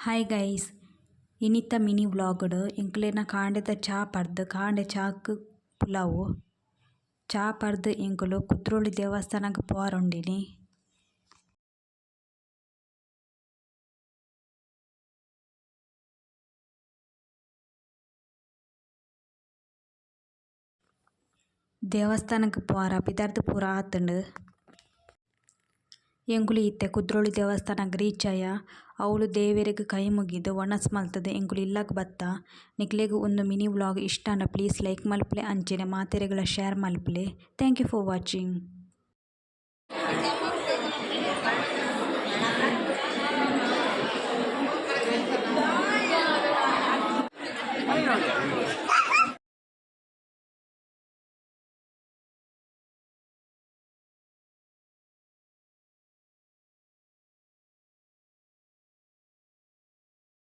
Hi guys, ಇನ್ನಿತ್ತ mini ವ್ಲಾಗ್ಡ್ ಎಂಕ್ಲೆನ ಕಾಂಡೆದ ಚಾ ಪರ್ದು ಕಾಂಡೆ ಚಾಕ್ ಪುಲಾವು ಚಾ ಪರ್ದು ಎಂಕುಲು ಕುದ್ರೋಳಿ ದೇವಸ್ಥಾನಕ್ಕೆ ಪೋವಾರೊಂಡಿನಿ. ದೇವಸ್ಥಾನಕ್ಕೆ ಪೋವಾರ ಪಿದರ್ದು ಪೂರ ಆತುಂಡು. ಎಂಕುಲು ಇತ್ತೆ ಕುದ್ರೋಳಿ ದೇವಸ್ಥಾನಕ್ಕೆ ರೀಚ್ ಆಯ ಅವಳು ದೇವೆರೆಗ್ ಕೈ ಮುಗಿದು ಒಣಸ್ ಮಲ್ತದೆ ಎಂಕುಲು ಇಲ್ಲಗ್ ಬತ್ತ. ನಿಕ್ಲೆಗ್ ಒಂದು ಮಿನಿ ವ್ಲಾಗ್ ಇಷ್ಟ ಅಂಡ ಪ್ಲೀಸ್ ಲೈಕ್ ಮಲ್ಪಲೆ, ಅಂಚೆನೆ ಮಾತೆರೆಗಳ ಶೇರ್ ಮಲ್ಪಲೆ. Thank you for watching.